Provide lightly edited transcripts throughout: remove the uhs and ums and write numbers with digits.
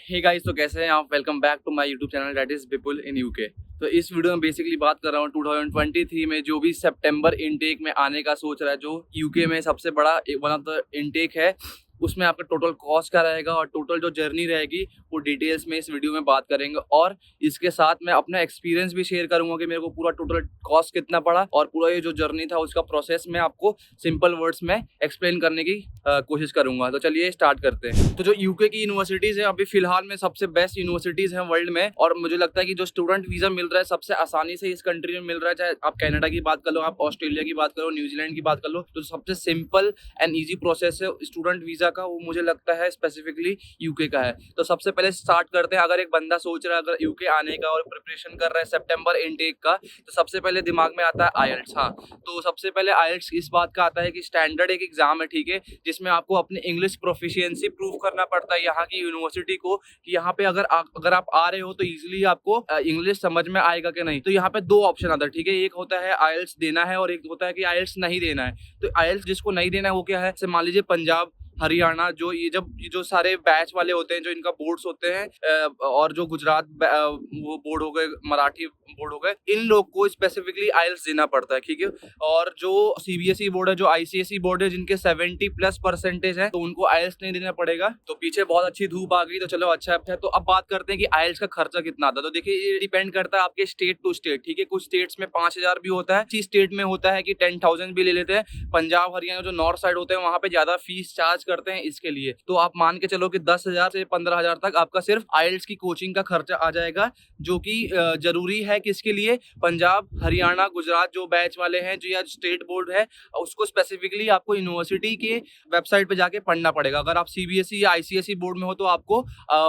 Hey guys, तो कैसे हैं आप? Welcome back to my YouTube channel that is Vipul in UK. तो इस वीडियो में बेसिकली बात कर रहा हूँ 2023 में जो भी सितंबर इनटेक में आने का सोच रहा है, जो यूके में सबसे बड़ा वन ऑफ द इनटेक है, उसमें आपका टोटल कॉस्ट क्या रहेगा और टोटल जो जर्नी रहेगी वो डिटेल्स में इस वीडियो में बात करेंगे। और इसके साथ मैं अपना एक्सपीरियंस भी शेयर करूंगा कि मेरे को पूरा टोटल कॉस्ट कितना पड़ा और पूरा ये जो जर्नी था उसका प्रोसेस मैं आपको सिंपल वर्ड्स में एक्सप्लेन करने की कोशिश करूंगा। तो चलिए स्टार्ट करते हैं। तो जो यूके की यूनिवर्सिटीज है अभी फिलहाल में सबसे बेस्ट यूनिवर्सिटीज हैं वर्ल्ड में, और मुझे लगता है कि जो स्टूडेंट वीजा मिल रहा है सबसे आसानी से इस कंट्री में मिल रहा है। चाहे आप कनाडा की बात कर लो, आप ऑस्ट्रेलिया की बात करो, न्यूजीलैंड की बात कर लो, तो सबसे सिंपल एंड ईजी प्रोसेस है स्टूडेंट वीजा का, वो मुझे लगता है स्पेसिफिकली यूके का है। तो सबसे पहले स्टार्ट करते हैं। अगर एक बंदा सोच रहा है अगर यूके आने का और प्रिपरेशन कर रहा है सितंबर इनटेक का, तो सबसे पहले दिमाग में आता है आईएलटीएस। हाँ, तो सबसे पहले आईएलटीएस इस बात का आता है कि स्टैंडर्ड एक एग्जाम है, ठीक है, जिसमें आपको अपनी इंग्लिश प्रोफिशिएंसी प्रूव करना पड़ता है यहाँ की यूनिवर्सिटी को कि यहाँ पे अगर आप आ रहे हो तो इजीली आपको इंग्लिश समझ में आएगा कि नहीं। तो यहाँ पे दो ऑप्शन आता है, ठीक है, एक होता है आईएलटीएस देना है और एक होता है कि आईएलटीएस नहीं देना है। तो आईएलटीएस जिसको नहीं देना है वो क्या है, जैसे मान लीजिए पंजाब, हरियाणा, जो सारे बैच वाले होते हैं, जो इनका बोर्ड्स होते हैं, और जो गुजरात वो बोर्ड हो गए, मराठी बोर्ड हो गए, इन लोग को स्पेसिफिकली आईएलटीएस देना पड़ता है, ठीक है। और जो सीबीएसई बोर्ड है, जो आईसीएसई बोर्ड है, जिनके 70+ % है, तो उनको आईएलटीएस नहीं देना पड़ेगा। तो पीछे बहुत अच्छी धूप आ गई, तो चलो अच्छा है। तो अब बात करते हैं कि आईएलटीएस का खर्चा कितना आता है। तो देखिए, ये डिपेंड करता है आपके स्टेट टू स्टेट, ठीक है। कुछ स्टेट्स में 5,000 भी होता है, किसी स्टेट में होता है कि 10,000 भी ले लेते हैं। पंजाब हरियाणा जो नॉर्थ साइड होते हैं वहां पे ज्यादा फीस चार्ज करते हैं इसके लिए। तो आप मान के चलो कि 10,000 से 15,000 तक आपका सिर्फ आईएलटीएस की कोचिंग का खर्चा आ जाएगा, जो कि जरूरी है किसके लिए, पंजाब हरियाणा गुजरात जो बैच वाले हैं, जो या स्टेट बोर्ड है, उसको स्पेसिफिकली आपको यूनिवर्सिटी के वेबसाइट पे जाके पढ़ना पड़ेगा। अगर आप सीबीएसई या आईसीएसई बोर्ड में हो तो आपको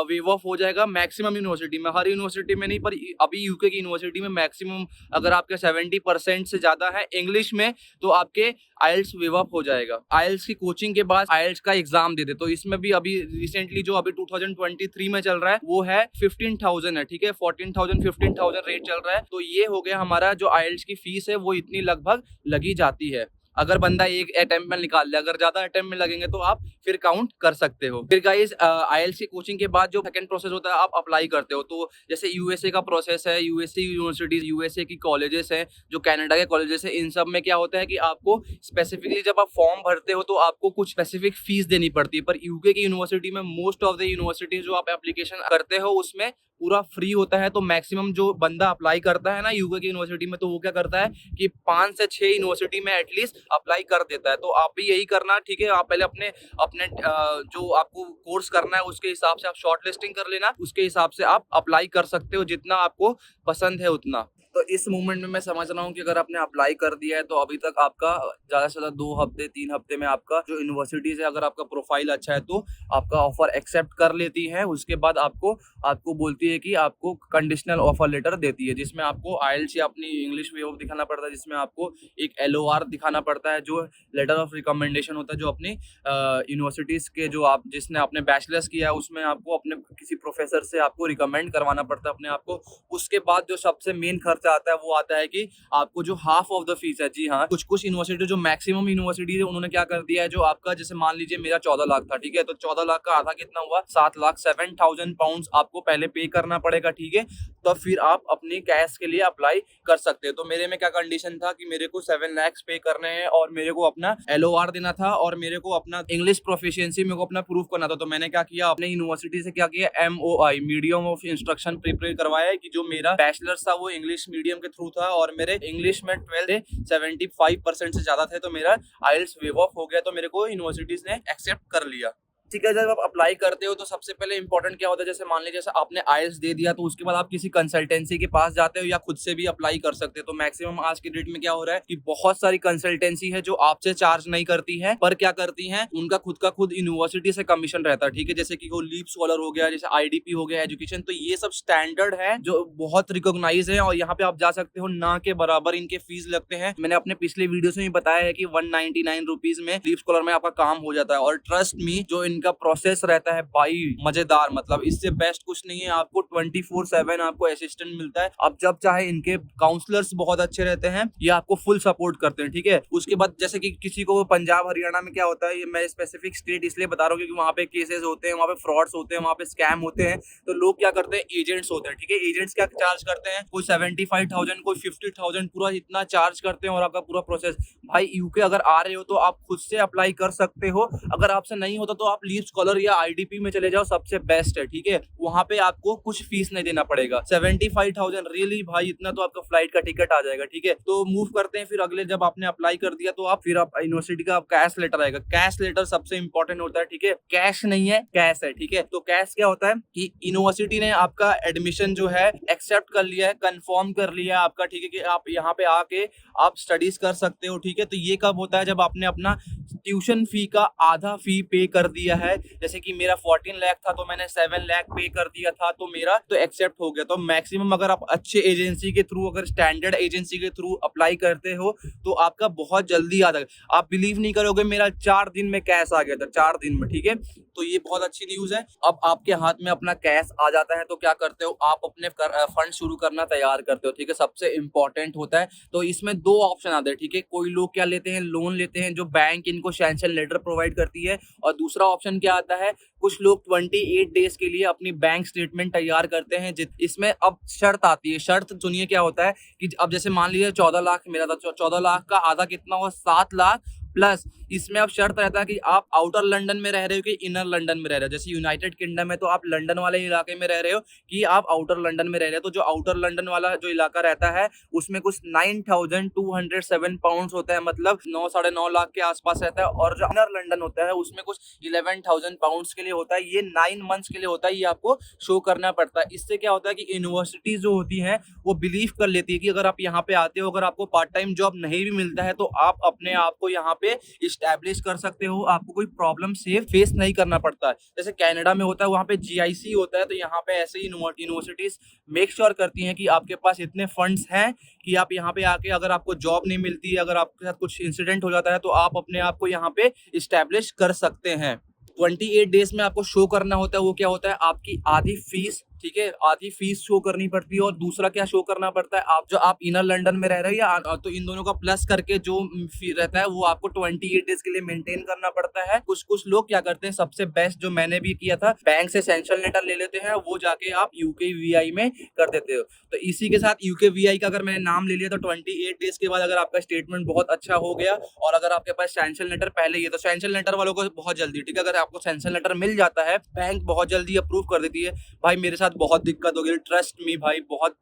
वेव ऑफ हो जाएगा मैक्सिमम यूनिवर्सिटी में, हर यूनिवर्सिटी में नहीं, पर अभी यूके की यूनिवर्सिटी में मैक्सिमम अगर आपके 70% से ज्यादा है इंग्लिश में तो आपके आईएलटीएस वेव ऑफ हो जाएगा। आईएलटीएस की कोचिंग के बाद आईएलटीएस का एग्जाम दे दे, तो इसमें भी अभी रिसेंटली जो अभी 2023 में चल रहा है वो है 15,000 है, ठीक है, 14,000 15,000 रेट चल रहा है। तो ये हो गया हमारा जो आईएलटीएस की फीस है, वो इतनी लगभग लगी जाती है अगर बंदा एक अटेम्प्ट में निकाल ले। अगर ज्यादा अटेम्प्ट में लगेंगे तो आप फिर काउंट कर सकते हो। फिर गाइस, आईएलटीएस की कोचिंग के बाद जो सेकंड प्रोसेस होता है, आप अप्लाई करते हो। तो जैसे यूएसए का प्रोसेस है, यूएसए यूनिवर्सिटीज, यूएसए की कॉलेजेस हैं, जो कनाडा के कॉलेजेस हैं, इन सब में क्या होता है कि आपको स्पेसिफिकली जब आप फॉर्म भरते हो तो आपको कुछ स्पेसिफिक फीस देनी पड़ती है। पर यूके की यूनिवर्सिटी में मोस्ट ऑफ द यूनिवर्सिटीज जो आप एप्लीकेशन करते हो उसमें पूरा फ्री होता है। तो मैक्सिमम जो बंदा अप्लाई करता है ना यूके की यूनिवर्सिटी में, तो वो क्या करता है कि 5 से 6 यूनिवर्सिटी में एटलीस्ट अप्लाई कर देता है। तो आप भी यही करना, ठीक है। आप पहले अपने अपने जो आपको कोर्स करना है उसके हिसाब से आप शॉर्ट लिस्टिंग कर लेना, उसके हिसाब से आप अप्लाई कर सकते हो जितना आपको पसंद है उतना। तो इस मूवमेंट में मैं समझ रहा हूँ कि अगर आपने अप्लाई कर दिया है तो अभी तक आपका ज्यादा से ज्यादा 2 हफ्ते 3 हफ्ते में आपका जो यूनिवर्सिटीज है, अगर आपका प्रोफाइल अच्छा है तो आपका ऑफर एक्सेप्ट कर लेती है। उसके बाद आपको बोलती है कि आपको कंडीशनल ऑफर लेटर देती है, जिसमें आपको आईएलटीएस या अपनी इंग्लिश वे ऑफ दिखाना पड़ता है, जिसमें आपको एक एलओआर दिखाना पड़ता है, जो लेटर ऑफ रिकमेंडेशन होता है, जो अपनी यूनिवर्सिटीज के जो आप जिसने आपने बैचलर्स किया है उसमें आपको अपने किसी प्रोफेसर से आपको रिकमेंड करवाना पड़ता है अपने आप को। उसके बाद जो सबसे मेन खर्चा आता है वो आता है कि आपको जो हाफ ऑफ द फीस है, जी हाँ, कुछ यूनिवर्सिटी जो मैक्सिमम यूनिवर्सिटी है उन्होंने क्या कर दिया है, जो आपका जैसे मान लीजिए मेरा 14 लाख था, ठीक है, तो 14 लाख का आधा कितना हुआ, 7 लाख 7,000 पाउंड आपको पहले पे करना पड़ेगा, ठीक है। तो फिर आप अपनी कैश के लिए अप्लाई कर सकते हो। तो मेरे में क्या कंडीशन था कि मेरे को 7 लाख पे करने हैं और मेरे को अपना एलओआर देना था और मेरे को अपना इंग्लिश प्रोफिशिएंसी मेरे को अपना प्रूव करना था। तो मैंने क्या किया, अपने यूनिवर्सिटी से क्या किया, MOI medium of instruction prepare करवाया है कि जो मेरा बैचलर्स था वो इंग्लिश मीडियम के थ्रू था और मेरे इंग्लिश में 12 से 75% से ज्यादा थे, तो मेरा आईएलटीएस वेव ऑफ हो गया। तो मेरे को यूनिवर्सिटीज ने एक्सेप्ट कर लिया, ठीक है। जब आप अप्लाई करते हो तो सबसे पहले इंपॉर्टेंट क्या होता है, जैसे मान लीजिए जैसे आपने आईएलटीएस दे दिया तो उसके बाद आप किसी कंसल्टेंसी के पास जाते हो या खुद से भी अप्लाई कर सकते हो। तो मैक्सिमम आज की डेट में क्या हो रहा है कि बहुत सारी कंसल्टेंसी है जो आपसे चार्ज नहीं करती है, पर क्या करती हैं, उनका खुद का यूनिवर्सिटी से कमीशन रहता है, ठीक है। जैसे कि वो लीप स्कॉलर हो गया, जैसे आईडीपी हो गया एजुकेशन, तो ये सब स्टैंडर्ड है जो बहुत रिकॉग्नाइज है और यहाँ पे आप जा सकते हो, ना के बराबर इनके फीस लगते हैं। मैंने अपने पिछले वीडियो में भी बताया है कि 199 रुपीज में लीप स्कॉलर में आपका काम हो जाता है। और ट्रस्ट मी, जो इनका प्रोसेस रहता है भाई मजेदार, मतलब इससे बेस्ट कुछ नहीं है। आपको 24/7 आपको असिस्टेंट मिलता है, आप जब चाहे, इनके काउंसलर्स बहुत अच्छे रहते हैं, ये आपको फुल सपोर्ट करते हैं, ठीक है। उसके बाद जैसे कि किसी को पंजाब हरियाणा में क्या होता है, ये मैं स्पेसिफिक स्टेट इसलिए बता रहा हूँ क्योंकि वहाँ पे केसेस होते हैं, वहाँ पे फ्रॉड्स होते हैं, वहाँ पे स्कैम होते हैं, तो लोग क्या करते हैं, एजेंट्स होते हैं, ठीक है। एजेंट्स क्या चार्ज करते हैं, कोई 75,000 कोई 50,000 पूरा इतना चार्ज करते हैं और आपका पूरा प्रोसेस। भाई यूके अगर आ रहे हो तो आप खुद से अप्लाई कर सकते हो, अगर आपसे नहीं होता तो आप लीव स्कॉलर या आईडीपी में चले जाओ, सबसे बेस्ट है, ठीक है। वहां पे आपको कुछ फीस नहीं देना पड़ेगा। 75,000 रियली भाई, इतना तो आपका फ्लाइट का टिकट आ जाएगा, ठीक है। तो मूव करते हैं फिर अगले, जब आपने अप्लाई कर दिया तो आप फिर आप यूनिवर्सिटी का कैश लेटर आएगा। कैश लेटर सबसे इंपॉर्टेंट होता है, ठीक है। कैश नहीं है, कैश है, ठीक है। तो कैश क्या होता है कि यूनिवर्सिटी ने आपका एडमिशन जो है एक्सेप्ट कर लिया है, कंफर्म कर लिया है आपका, ठीक है, कि आप यहाँ पे आके आप स्टडीज कर सकते हो, ठीक है। तो ये कब होता है, जब आपने अपना ट्यूशन फी का आधा फी पे कर दिया है। जैसे कि मेरा 14 लाख था तो मैंने 7 लाख पे कर दिया था, तो मेरा तो एक्सेप्ट हो गया। तो मैक्सिमम अगर आप अच्छे एजेंसी के थ्रू, अगर स्टैंडर्ड एजेंसी के थ्रू अप्लाई करते हो तो आपका बहुत जल्दी आ जाएगा। आप बिलीव नहीं करोगे, मेरा 4 दिन में कैश आ गया था, 4 दिन में, ठीक है। तो ये बहुत अच्छी न्यूज है। अब आपके हाथ में अपना कैश आ जाता है तो क्या करते हो, आप अपने फंड शुरू करना तैयार करते हो, ठीक है। सबसे इंपॉर्टेंट होता है। तो इसमें 2 ऑप्शन आते हैं, ठीक है। कोई लोग क्या लेते हैं, लोन लेते हैं, जो बैंक इनको सैंक्शन लेटर प्रोवाइड करती है। और दूसरा ऑप्शन क्या आता है, कुछ लोग 28 डेज के लिए अपनी बैंक स्टेटमेंट तैयार करते हैं। इसमें अब शर्त आती है, शर्त सुनिए क्या होता है कि अब जैसे मान लीजिए 14 लाख मेरा था, 14 लाख का आधा कितना हुआ, 7 लाख प्लस इसमें अब शर्त रहता है कि आप आउटर लंदन में रह रहे हो कि इनर लंदन में रह रहे हो। जैसे यूनाइटेड किंगडम है तो आप लंदन वाले इलाके में रह रहे हो कि आप आउटर लंदन में रह रहे हो। तो जो आउटर लंदन वाला जो इलाका रहता है उसमें कुछ 9,207 पाउंड होता है, मतलब 9 साढ़े 9 लाख के आसपास रहता है। और जो इनर लंदन होता है उसमें कुछ 11,000 पाउंड के लिए होता है। ये 9 मंथ्स के लिए होता है, ये आपको शो करना पड़ता है। इससे क्या होता है कि यूनिवर्सिटीज जो होती हैं वो बिलीव कर लेती है कि अगर आप यहाँ पे आते हो, अगर आपको पार्ट टाइम जॉब नहीं भी मिलता है तो आप अपने आप को यहाँ पे इस्टेब्लिश कर सकते हो, आपको कोई प्रॉब्लम से फेस नहीं करना पड़ता है। जैसे कनाडा में होता है, वहाँ पे जीआईसी होता है, तो यहाँ पे ऐसे ही यूनिवर्सिटीज मेक श्योर करती हैं कि आपके पास इतने फंड्स हैं कि आप यहाँ पे आके, अगर आपको जॉब नहीं मिलती है, अगर आपके साथ कुछ इंसिडेंट हो जाता है तो आप अपने आप को यहाँ पे इस्टेब्लिश कर सकते हैं। 28 डेज में आपको शो करना होता है, वो क्या होता है, आपकी आधी फीस, ठीक है, आधी फीस शो करनी पड़ती है। और दूसरा क्या शो करना पड़ता है, आप इनर लंदन में रह रहे हो या तो इन दोनों का प्लस करके जो फी रहता है वो आपको 28 डेज के लिए मेंटेन करना पड़ता है। कुछ लोग क्या करते हैं, सबसे बेस्ट जो मैंने भी किया था, बैंक से सैंक्शन लेटर ले लेते हैं, वो जाके आप यूके वीआई में कर देते हो। तो इसी के साथ यूके वीआई का अगर मैंने नाम ले लिया तो 28 डेज के बाद अगर आपका स्टेटमेंट बहुत अच्छा हो गया और अगर आपके पास सैंक्शन लेटर पहले ही है, तो सैंक्शन लेटर वालों को बहुत जल्दी, ठीक है, अगर आपको सैंक्शन लेटर मिल जाता है, बैंक बहुत जल्दी अप्रूव कर देती है। भाई मेरे साथ बहुत दिक्कत हो गई, ट्रस्ट मी भाई, बहुत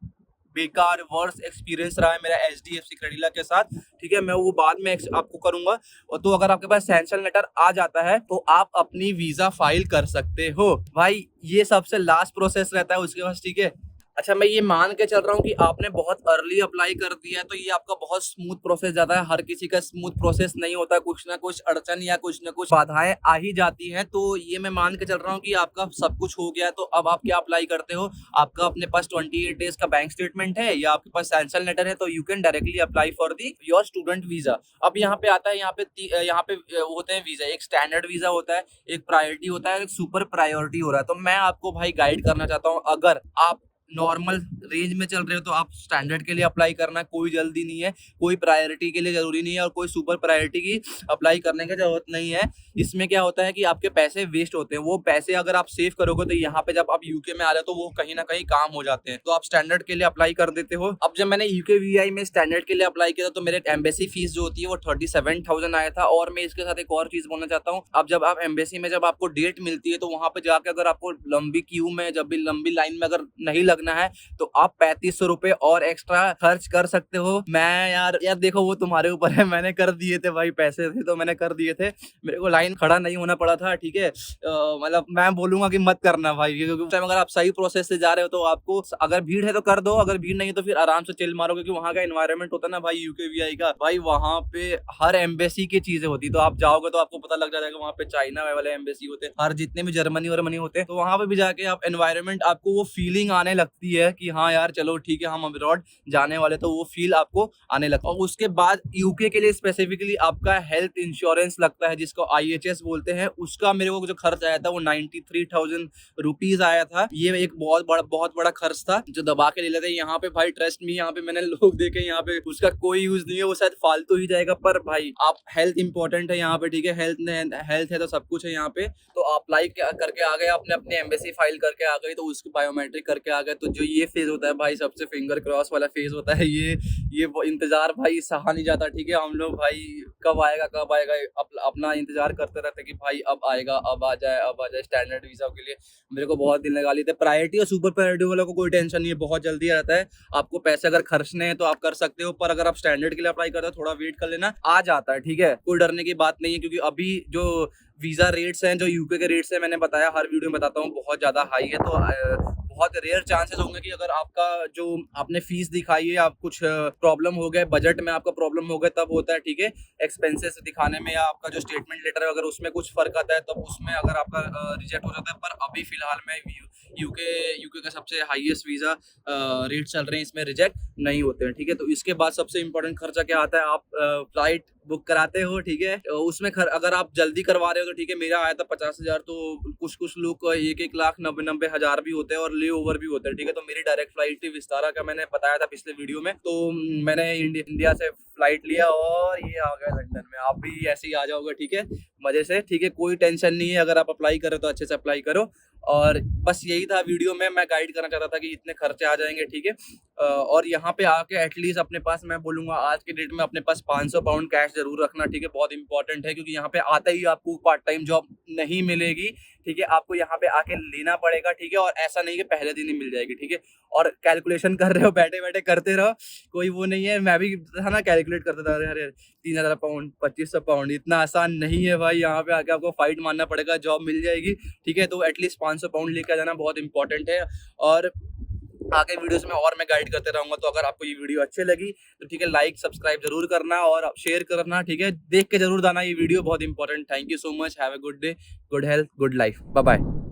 बेकार वर्स एक्सपीरियंस रहा है मेरा HDFC क्रेडिला के साथ, ठीक है। मैं वो बाद में आपको करूंगा। और तो अगर आपके पास सैंक्शन लेटर आ जाता है तो आप अपनी वीजा फाइल कर सकते हो भाई। ये सबसे लास्ट प्रोसेस रहता है उसके पास, ठीक है। अच्छा, मैं ये मान के चल रहा हूँ कि आपने बहुत अर्ली अप्लाई कर दिया है तो ये आपका बहुत स्मूथ प्रोसेस जाता है। हर किसी का स्मूथ प्रोसेस नहीं होता, कुछ ना कुछ अड़चन या कुछ ना कुछ बाधाएं आ ही जाती हैं। तो ये मैं मान के चल रहा हूँ कि आपका सब कुछ हो गया है। तो अब आप क्या अप्लाई करते हो, आपका अपने पास 28 डेज का बैंक स्टेटमेंट है या आपके पास सैंक्शन लेटर है, तो you can directly apply for the your student visa. अब यहाँ पे आता है, यहाँ पे होते हैं वीजा, एक स्टैंडर्ड वीजा होता है, एक प्रायोरिटी होता है, एक सुपर प्रायोरिटी हो रहा है। तो मैं आपको भाई गाइड करना चाहता हूँ, अगर आप नॉर्मल रेंज में चल रहे हो तो आप स्टैंडर्ड के लिए अप्लाई करना, कोई जल्दी नहीं है, कोई प्रायोरिटी के लिए जरूरी नहीं है और कोई सुपर प्रायोरिटी की अप्लाई करने की जरूरत नहीं है। इसमें क्या होता है कि आपके पैसे वेस्ट होते हैं, वो पैसे अगर आप सेव करोगे तो यहाँ पे जब आप यूके में आ रहे हो तो वो कहीं ना कहीं काम हो जाते हैं। तो आप स्टैंडर्ड के लिए अप्लाई कर देते हो। अब जब मैंने यूके वीआई में स्टैंडर्ड के लिए अप्लाई किया तो मेरे एम्बेसी फीस जो होती है वो 37,000 आया था। और मैं इसके साथ एक और चीज बोलना चाहता हूँ, अब जब आप एम्बेसी में जब आपको डेट मिलती है तो वहां पे जाके अगर आपको लंबी क्यू में, जब भी लंबी लाइन में अगर नहीं लगना है तो आप 3500 रुपए और एक्स्ट्रा खर्च कर सकते हो। मैं यार देखो वो तुम्हारे ऊपर है, मैंने कर दिए थे भाई, पैसे थे तो मैंने कर दिए थे, मेरे को लाइन खड़ा नहीं होना पड़ा था, ठीक है। मतलब मैं बोलूंगा कि मत करना भाई, क्योंकि उस टाइम अगर आप सही प्रोसेस से जा रहे हो तो आपको, अगर भीड़ है तो कर दो, अगर भीड़ नहीं है तो फिर आराम से चिल मारो। क्योंकि वहाँ का एनवायरनमेंट होता है ना भाई यूके वीआई का, भाई वहाँ पे हर एम्बेसी की चीजें होती, तो आप जाओगे तो आपको पता लग जाएगा। वहाँ पे चाइना वाले एम्बेसी होते हैं, हर जितने भी जर्मनी वर्मनी होते हैं, तो वहाँ पे भी जाके आप एनवायरनमेंट, आपको वो फीलिंग आने लगती है कि हाँ यार चलो ठीक है हम अब्रॉड जाने वाले, तो वो फील आपको आने लगता है। और उसके बाद यूके के लिए स्पेसिफिकली आपका हेल्थ इंश्योरेंस लगता है जिसको IHS बोलते हैं, उसका मेरे को जो खर्च आया था वो 93,000 रुपीज आया था। ये एक बहुत बड़ा खर्च था जो दबा के ले लेते हैं। यहाँ पे भाई ट्रस्ट मी, यहाँ पे मैंने लोग देखे, यहाँ पे उसका कोई यूज नहीं है, वो शायद फालतू ही जाएगा, पर भाई आप हेल्थ इंपॉर्टेंट है यहाँ पे, ठीक है। हेल्थ है तो सब कुछ है यहाँ पे। तो अप्लाई करके आ गए, आपने अपने एम्बेसी फाइल करके आ गई, तो उसकी बायोमेट्रिक करके आ गए। तो जो ये फेज होता है भाई सबसे फिंगर क्रॉस वाला फेज होता है, ये वो इंतजार भाई सहा नहीं जाता, ठीक है। हम लोग भाई कब आएगा अपना इंतजार करते रहते कि भाई अब आएगा, अब आ जाए स्टैंडर्ड वीजा के लिए। मेरे को बहुत दिन लगा लिए थे। प्रायोरिटी और सुपर प्रायोरिटी वालों को कोई टेंशन नहीं है, बहुत जल्दी आता है। आपको पैसे अगर खर्चने हैं तो आप कर सकते हो, पर अगर आप स्टैंडर्ड के लिए अप्लाई करते हो थोड़ा वेट कर लेना, आ जाता है, ठीक है। कोई डरने की बात नहीं है, क्योंकि अभी जो वीजा रेट्स हैं, जो यूके के रेट्स हैं, मैंने बताया हर वीडियो में बताता हूँ, बहुत ज्यादा हाई है। तो बहुत रेयर चांसेस होंगे कि अगर आपका जो आपने फीस दिखाई है, आप कुछ प्रॉब्लम हो गए, बजट में आपका प्रॉब्लम हो गया, तब होता है, ठीक है। एक्सपेंसेस दिखाने में या आपका जो स्टेटमेंट लेटर है अगर उसमें कुछ फर्क आता है, तब उसमें अगर आपका रिजेक्ट हो जाता है। पर अभी फिलहाल में यूके का सबसे हाईएस्ट वीजा रेट चल रहे हैं, इसमें रिजेक्ट नहीं होते हैं, ठीक है। तो इसके बाद सबसे इंपॉर्टेंट खर्चा क्या आता है, आप फ्लाइट बुक कराते हो, ठीक है। उसमें अगर आप जल्दी करवा रहे हो तो ठीक है, मेरा आया था 50,000। तो कुछ लोग 1,90,90 हजार भी होते हैं और ले ओवर भी होते हैं, ठीक है। तो मेरी डायरेक्ट फ्लाइट थी विस्तारा का, मैंने बताया था पिछले वीडियो में। तो मैंने इंडिया से फ्लाइट लिया और ये आ गया लंदन में। आप भी ऐसे ही आ जाओगे, ठीक है, मजे से, ठीक है। कोई टेंशन नहीं है, अगर आप अप्लाई करो तो अच्छे से अप्लाई करो। और बस यही था वीडियो में, मैं गाइड करना चाहता था कि इतने खर्चे आ जाएंगे, ठीक है। और यहाँ पे आके एटलीस्ट अपने पास, मैं बोलूँगा आज के डेट में अपने पास 500 पाउंड कैश जरूर रखना, ठीक है। बहुत इंपॉर्टेंट है, क्योंकि यहाँ पे आते ही आपको पार्ट टाइम जॉब नहीं मिलेगी, ठीक है। आपको यहाँ पे आके लेना पड़ेगा, ठीक है। और ऐसा नहीं कि पहले दिन ही मिल जाएगी, ठीक है। और कैलकुलेशन कर रहे हो, बैठे बैठे करते रहो, कोई वो नहीं है। मैं भी था ना, कैलकुलेट करता था, अरे 3,000 पाउंड 2,500 पाउंड, इतना आसान नहीं है भाई। यहाँ पे आके आपको फाइट मारना पड़ेगा, जॉब मिल जाएगी, ठीक है। तो एटलीस्ट 500 पाउंड लेकर जाना बहुत इंपॉर्टेंट है। और आगे वीडियोस में और मैं गाइड करते रहूंगा। तो अगर आपको ये वीडियो अच्छी लगी तो ठीक है, लाइक सब्सक्राइब जरूर करना और शेयर करना, ठीक है। देख के जरूर जाना ये वीडियो, बहुत important. Thank you so much, have a good day, good health, good life, bye bye.